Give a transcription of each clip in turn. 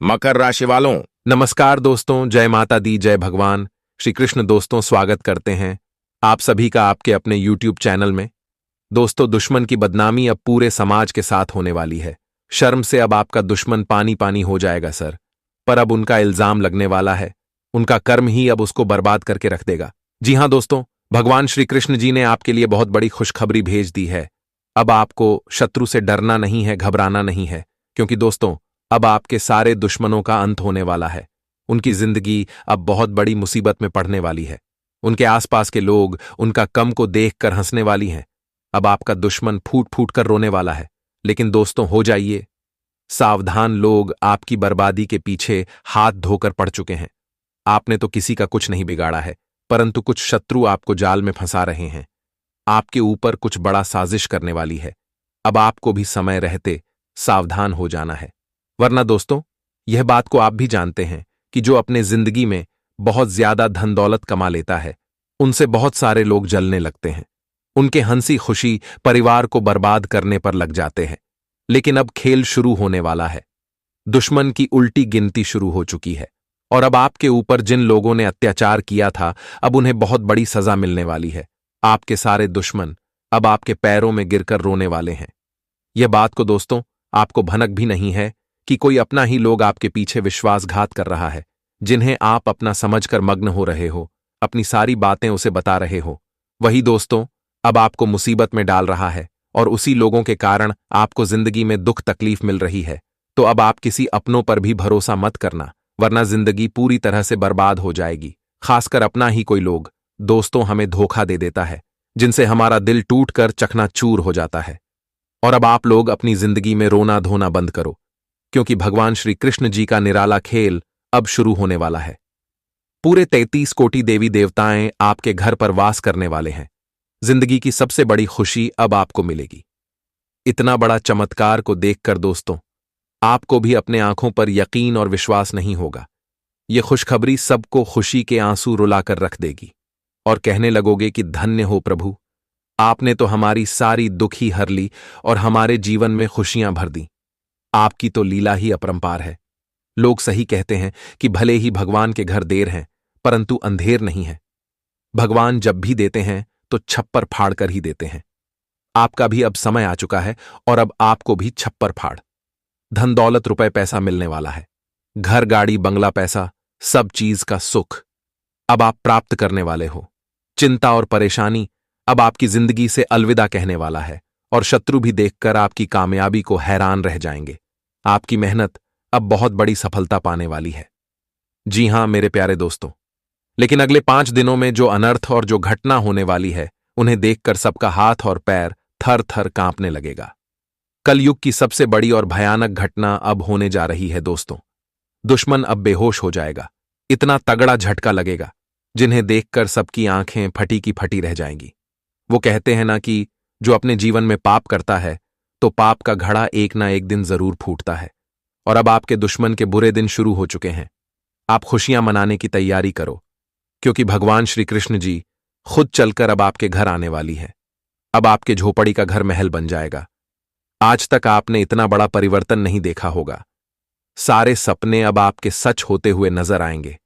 मकर राशि वालों, नमस्कार दोस्तों, जय माता दी, जय भगवान श्री कृष्ण। दोस्तों, स्वागत करते हैं आप सभी का आपके अपने YouTube चैनल में। दोस्तों, दुश्मन की बदनामी अब पूरे समाज के साथ होने वाली है। शर्म से अब आपका दुश्मन पानी पानी हो जाएगा सर। पर अब उनका इल्जाम लगने वाला है, उनका कर्म ही अब उसको बर्बाद करके रख देगा। जी हां दोस्तों, भगवान श्री कृष्ण जी ने आपके लिए बहुत बड़ी खुशखबरी भेज दी है। अब आपको शत्रु से डरना नहीं है, घबराना नहीं है, क्योंकि दोस्तों अब आपके सारे दुश्मनों का अंत होने वाला है। उनकी जिंदगी अब बहुत बड़ी मुसीबत में पड़ने वाली है। उनके आसपास के लोग उनका कम को देखकर हंसने वाली हैं। अब आपका दुश्मन फूट फूट कर रोने वाला है। लेकिन दोस्तों, हो जाइए सावधान, लोग आपकी बर्बादी के पीछे हाथ धोकर पड़ चुके हैं। आपने तो किसी का कुछ नहीं बिगाड़ा है, परंतु कुछ शत्रु आपको जाल में फंसा रहे हैं। आपके ऊपर कुछ बड़ा साजिश करने वाली है। अब आपको भी समय रहते सावधान हो जाना है, वरना दोस्तों यह बात को आप भी जानते हैं कि जो अपने जिंदगी में बहुत ज्यादा धन दौलत कमा लेता है, उनसे बहुत सारे लोग जलने लगते हैं। उनके हंसी खुशी परिवार को बर्बाद करने पर लग जाते हैं। लेकिन अब खेल शुरू होने वाला है। दुश्मन की उल्टी गिनती शुरू हो चुकी है, और अब आपके ऊपर जिन लोगों ने अत्याचार किया था, अब उन्हें बहुत बड़ी सजा मिलने वाली है। आपके सारे दुश्मन अब आपके पैरों में गिरकर रोने वाले हैं। यह बात को दोस्तों आपको भनक भी नहीं है कि कोई अपना ही लोग आपके पीछे विश्वासघात कर रहा है, जिन्हें आप अपना समझकर मग्न हो रहे हो, अपनी सारी बातें उसे बता रहे हो। वही दोस्तों अब आपको मुसीबत में डाल रहा है, और उसी लोगों के कारण आपको जिंदगी में दुख तकलीफ मिल रही है। तो अब आप किसी अपनों पर भी भरोसा मत करना, वरना जिंदगी पूरी तरह से बर्बाद हो जाएगी। खासकर अपना ही कोई लोग दोस्तों हमें धोखा दे देता है, जिनसे हमारा दिल टूटकर चकनाचूर हो जाता है। और अब आप लोग अपनी जिंदगी में रोना धोना बंद करो, क्योंकि भगवान श्री कृष्ण जी का निराला खेल अब शुरू होने वाला है। पूरे 33 कोटि देवी देवताएं आपके घर पर वास करने वाले हैं। जिंदगी की सबसे बड़ी खुशी अब आपको मिलेगी। इतना बड़ा चमत्कार को देखकर दोस्तों आपको भी अपने आंखों पर यकीन और विश्वास नहीं होगा। यह खुशखबरी सबको खुशी के आंसू रुलाकर रख देगी, और कहने लगोगे कि धन्य हो प्रभु, आपने तो हमारी सारी दुखी हर ली और हमारे जीवन में खुशियां भर दी। आपकी तो लीला ही अपरंपार है। लोग सही कहते हैं कि भले ही भगवान के घर देर हैं, परंतु अंधेर नहीं है। भगवान जब भी देते हैं तो छप्पर फाड़ कर ही देते हैं। आपका भी अब समय आ चुका है, और अब आपको भी छप्पर फाड़ धन दौलत रुपए पैसा मिलने वाला है। घर गाड़ी बंगला पैसा, सब चीज का सुख अब आप प्राप्त करने वाले हो। चिंता और परेशानी अब आपकी जिंदगी से अलविदा कहने वाला है, और शत्रु भी देखकर आपकी कामयाबी को हैरान रह जाएंगे। आपकी मेहनत अब बहुत बड़ी सफलता पाने वाली है। जी हां मेरे प्यारे दोस्तों, लेकिन अगले 5 दिनों में जो अनर्थ और जो घटना होने वाली है, उन्हें देखकर सबका हाथ और पैर थर थर कांपने लगेगा। कलयुग की सबसे बड़ी और भयानक घटना अब होने जा रही है दोस्तों। दुश्मन अब बेहोश हो जाएगा। इतना तगड़ा झटका लगेगा, जिन्हें देखकर सबकी आंखें फटी की फटी रह जाएंगी। वो कहते हैं ना कि जो अपने जीवन में पाप करता है, तो पाप का घड़ा एक ना एक दिन जरूर फूटता है। और अब आपके दुश्मन के बुरे दिन शुरू हो चुके हैं। आप खुशियां मनाने की तैयारी करो, क्योंकि भगवान श्री कृष्ण जी खुद चलकर अब आपके घर आने वाली है। अब आपके झोपड़ी का घर महल बन जाएगा। आज तक आपने इतना बड़ा परिवर्तन नहीं देखा होगा। सारे सपने अब आपके सच होते हुए नजर आएंगे।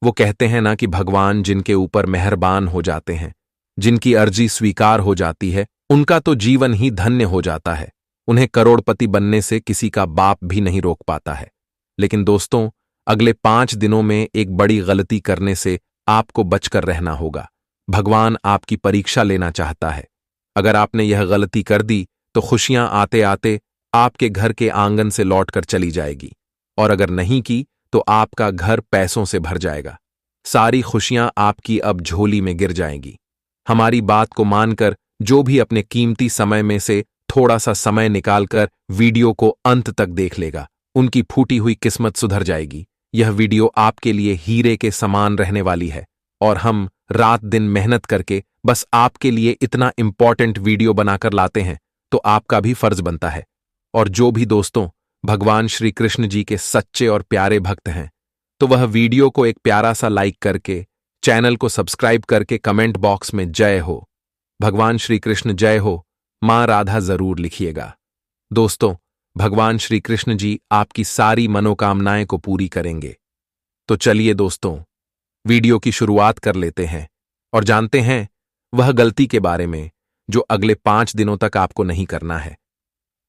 वो कहते हैं ना कि भगवान जिनके ऊपर मेहरबान हो जाते हैं, जिनकी अर्जी स्वीकार हो जाती है, उनका तो जीवन ही धन्य हो जाता है। उन्हें करोड़पति बनने से किसी का बाप भी नहीं रोक पाता है। लेकिन दोस्तों अगले 5 दिनों में एक बड़ी गलती करने से आपको बचकर रहना होगा। भगवान आपकी परीक्षा लेना चाहता है। अगर आपने यह गलती कर दी तो खुशियां आते आते आपके घर के आंगन से लौटकर चली जाएगी, और अगर नहीं की तो आपका घर पैसों से भर जाएगा। सारी खुशियां आपकी अब झोली में गिर जाएंगी। हमारी बात को मानकर जो भी अपने कीमती समय में से थोड़ा सा समय निकालकर वीडियो को अंत तक देख लेगा, उनकी फूटी हुई किस्मत सुधर जाएगी। यह वीडियो आपके लिए हीरे के समान रहने वाली है, और हम रात दिन मेहनत करके बस आपके लिए इतना इंपॉर्टेंट वीडियो बनाकर लाते हैं, तो आपका भी फर्ज बनता है। और जो भी दोस्तों भगवान श्री कृष्ण जी के सच्चे और प्यारे भक्त हैं, तो वह वीडियो को एक प्यारा सा लाइक करके, चैनल को सब्सक्राइब करके कमेंट बॉक्स में जय हो, भगवान श्री कृष्ण जय हो, मां राधा जरूर लिखिएगा। दोस्तों भगवान श्री कृष्ण जी आपकी सारी मनोकामनाएं को पूरी करेंगे। तो चलिए दोस्तों, वीडियो की शुरुआत कर लेते हैं और जानते हैं वह गलती के बारे में जो अगले 5 दिनों तक आपको नहीं करना है।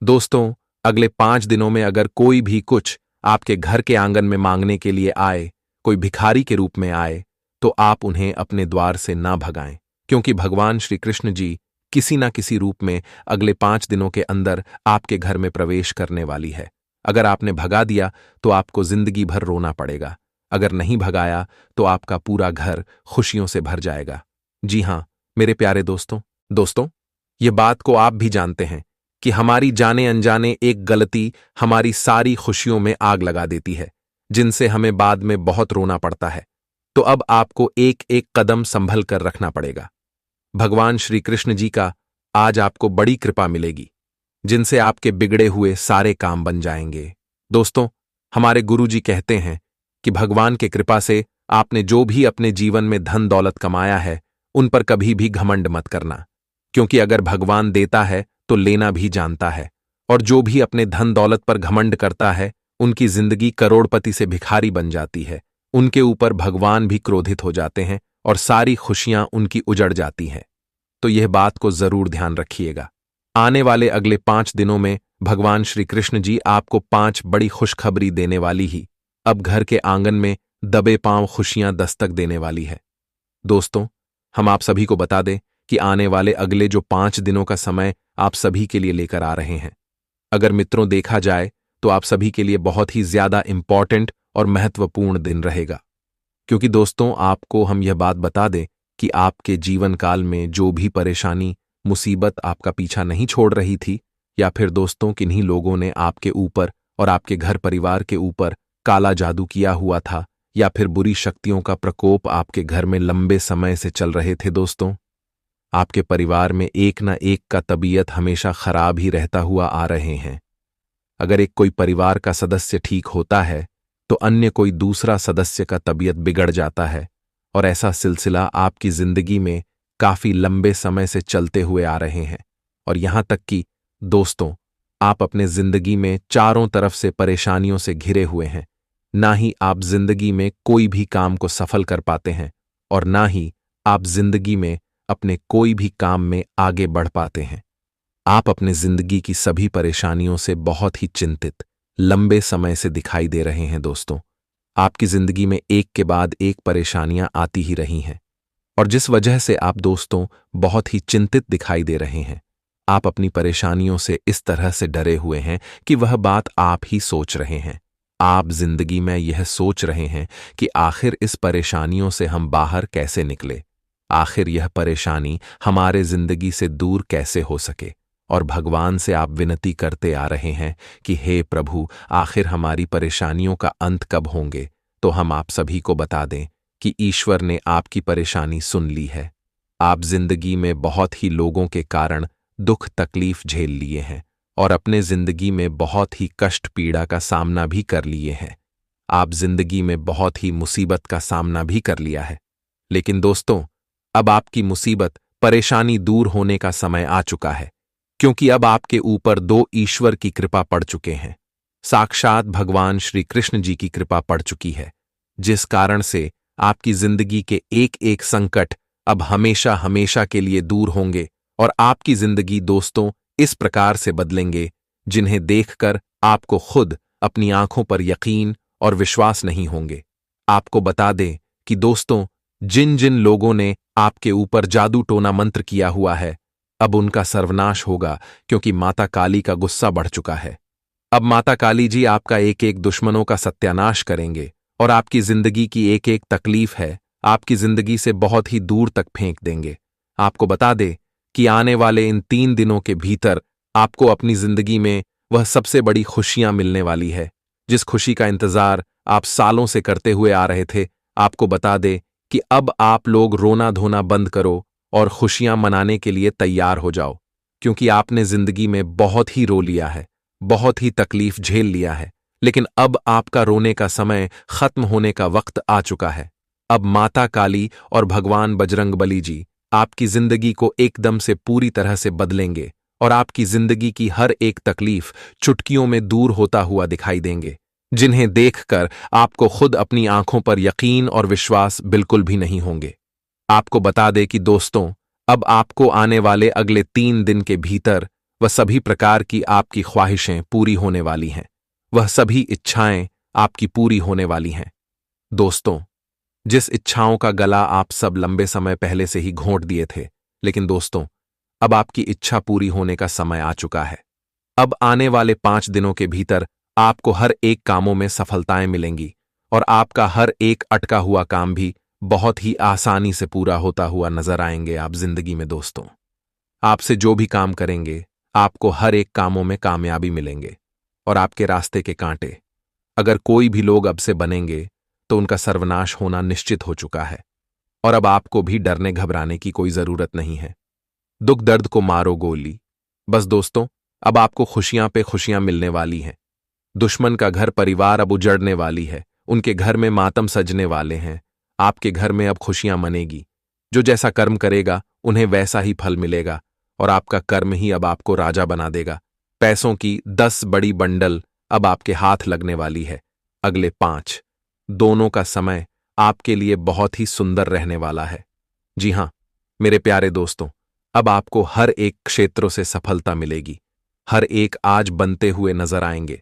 दोस्तों, अगले 5 दिनों में अगर कोई भी कुछ आपके घर के आंगन में मांगने के लिए आए, कोई भिखारी के रूप में आए, तो आप उन्हें अपने द्वार से ना भगाएं, क्योंकि भगवान श्री कृष्ण जी किसी ना किसी रूप में अगले 5 दिनों के अंदर आपके घर में प्रवेश करने वाली है। अगर आपने भगा दिया तो आपको जिंदगी भर रोना पड़ेगा, अगर नहीं भगाया तो आपका पूरा घर खुशियों से भर जाएगा। जी हां मेरे प्यारे दोस्तों, ये बात को आप भी जानते हैं कि हमारी जाने अनजाने एक गलती हमारी सारी खुशियों में आग लगा देती है, जिनसे हमें बाद में बहुत रोना पड़ता है। तो अब आपको एक एक कदम संभल कर रखना पड़ेगा। भगवान श्री कृष्ण जी का आज आपको बड़ी कृपा मिलेगी, जिनसे आपके बिगड़े हुए सारे काम बन जाएंगे। दोस्तों, हमारे गुरुजी कहते हैं कि भगवान के कृपा से आपने जो भी अपने जीवन में धन दौलत कमाया है, उन पर कभी भी घमंड मत करना, क्योंकि अगर भगवान देता है तो लेना भी जानता है, और जो भी अपने धन दौलत पर घमंड करता है, उनकी जिंदगी करोड़पति से भिखारी बन जाती है। उनके ऊपर भगवान भी क्रोधित हो जाते हैं और सारी खुशियां उनकी उजड़ जाती हैं। तो यह बात को जरूर ध्यान रखिएगा। आने वाले अगले 5 दिनों में भगवान श्री कृष्ण जी आपको 5 बड़ी खुशखबरी देने वाली ही अब घर के आंगन में दबे पांव खुशियां दस्तक देने वाली है। दोस्तों, हम आप सभी को बता दें कि आने वाले अगले जो 5 दिनों का समय आप सभी के लिए लेकर आ रहे हैं, अगर मित्रों देखा जाए तो आप सभी के लिए बहुत ही ज्यादा इंपॉर्टेंट और महत्वपूर्ण दिन रहेगा। क्योंकि दोस्तों, आपको हम यह बात बता दें कि आपके जीवन काल में जो भी परेशानी मुसीबत आपका पीछा नहीं छोड़ रही थी, या फिर दोस्तों किन्हीं लोगों ने आपके ऊपर और आपके घर परिवार के ऊपर काला जादू किया हुआ था, या फिर बुरी शक्तियों का प्रकोप आपके घर में लंबे समय से चल रहे थे, दोस्तों आपके परिवार में एक न एक का तबीयत हमेशा खराब ही रहता हुआ आ रहे हैं। अगर एक कोई परिवार का सदस्य ठीक होता है तो अन्य कोई दूसरा सदस्य का तबीयत बिगड़ जाता है, और ऐसा सिलसिला आपकी जिंदगी में काफी लंबे समय से चलते हुए आ रहे हैं। और यहां तक कि दोस्तों, आप अपने जिंदगी में चारों तरफ से परेशानियों से घिरे हुए हैं। ना ही आप जिंदगी में कोई भी काम को सफल कर पाते हैं, और ना ही आप जिंदगी में अपने कोई भी काम में आगे बढ़ पाते हैं। आप अपने जिंदगी की सभी परेशानियों से बहुत ही चिंतित लंबे समय से दिखाई दे रहे हैं। दोस्तों, आपकी जिंदगी में एक के बाद एक परेशानियां आती ही रही हैं, और जिस वजह से आप दोस्तों बहुत ही चिंतित दिखाई दे रहे हैं। आप अपनी परेशानियों से इस तरह से डरे हुए हैं कि वह बात आप ही सोच रहे हैं। आप जिंदगी में यह सोच रहे हैं कि आखिर इस परेशानियों से हम बाहर कैसे निकले, आखिर यह परेशानी हमारे जिंदगी से दूर कैसे हो सके। और भगवान से आप विनती करते आ रहे हैं कि हे प्रभु, आखिर हमारी परेशानियों का अंत कब होंगे। तो हम आप सभी को बता दें कि ईश्वर ने आपकी परेशानी सुन ली है। आप जिंदगी में बहुत ही लोगों के कारण दुख तकलीफ झेल लिए हैं, और अपने जिंदगी में बहुत ही कष्ट पीड़ा का सामना भी कर लिए हैं। आप जिंदगी में बहुत ही मुसीबत का सामना भी कर लिया है। लेकिन दोस्तों, अब आपकी मुसीबत परेशानी दूर होने का समय आ चुका है, क्योंकि अब आपके ऊपर 2 ईश्वर की कृपा पड़ चुके हैं। साक्षात भगवान श्री कृष्ण जी की कृपा पड़ चुकी है, जिस कारण से आपकी जिंदगी के एक एक संकट अब हमेशा हमेशा के लिए दूर होंगे, और आपकी जिंदगी दोस्तों इस प्रकार से बदलेंगे जिन्हें देखकर आपको खुद अपनी आंखों पर यकीन और विश्वास नहीं होंगे। आपको बता दें कि दोस्तों, जिन जिन लोगों ने आपके ऊपर जादू टोना मंत्र किया हुआ है, अब उनका सर्वनाश होगा, क्योंकि माता काली का गुस्सा बढ़ चुका है। अब माता काली जी आपका एक एक दुश्मनों का सत्यानाश करेंगे, और आपकी जिंदगी की एक एक तकलीफ है आपकी जिंदगी से बहुत ही दूर तक फेंक देंगे। आपको बता दे कि आने वाले इन 3 दिनों के भीतर आपको अपनी जिंदगी में वह सबसे बड़ी खुशियां मिलने वाली है, जिस खुशी का इंतजार आप सालों से करते हुए आ रहे थे। आपको बता दे कि अब आप लोग रोना धोना बंद करो और खुशियां मनाने के लिए तैयार हो जाओ, क्योंकि आपने जिंदगी में बहुत ही रो लिया है, बहुत ही तकलीफ झेल लिया है। लेकिन अब आपका रोने का समय खत्म होने का वक्त आ चुका है। अब माता काली और भगवान बजरंगबली जी आपकी जिंदगी को एकदम से पूरी तरह से बदलेंगे, और आपकी जिंदगी की हर एक तकलीफ चुटकियों में दूर होता हुआ दिखाई देंगे, जिन्हें देखकर आपको खुद अपनी आंखों पर यकीन और विश्वास बिल्कुल भी नहीं होंगे। आपको बता दे कि दोस्तों, अब आपको आने वाले अगले 3 दिन के भीतर वह सभी प्रकार की आपकी ख्वाहिशें पूरी होने वाली हैं। वह सभी इच्छाएं आपकी पूरी होने वाली हैं। दोस्तों, जिस इच्छाओं का गला आप सब लंबे समय पहले से ही घोंट दिए थे, लेकिन दोस्तों, अब आपकी इच्छा पूरी होने का समय आ चुका है। अब आने वाले 5 दिनों के भीतर आपको हर एक कामों में सफलताएं मिलेंगी और आपका हर एक अटका हुआ काम भी बहुत ही आसानी से पूरा होता हुआ नजर आएंगे आप जिंदगी में। दोस्तों, आपसे जो भी काम करेंगे, आपको हर एक कामों में कामयाबी मिलेंगे और आपके रास्ते के कांटे, अगर कोई भी लोग अब से बनेंगे तो उनका सर्वनाश होना निश्चित हो चुका है और अब आपको भी डरने घबराने की कोई जरूरत नहीं है। दुख दर्द को मारो गोली। बस दोस्तों, अब आपको खुशियां पे खुशियां मिलने वाली हैं। दुश्मन का घर परिवार अब उजड़ने वाली है, उनके घर में मातम सजने वाले हैं। आपके घर में अब खुशियां मनेगी। जो जैसा कर्म करेगा उन्हें वैसा ही फल मिलेगा और आपका कर्म ही अब आपको राजा बना देगा। पैसों की 10 बड़ी बंडल अब आपके हाथ लगने वाली है। अगले 5 दोनों का समय आपके लिए बहुत ही सुंदर रहने वाला है। जी हां मेरे प्यारे दोस्तों, अब आपको हर एक क्षेत्रों से सफलता मिलेगी। हर एक आज बनते हुए नजर आएंगे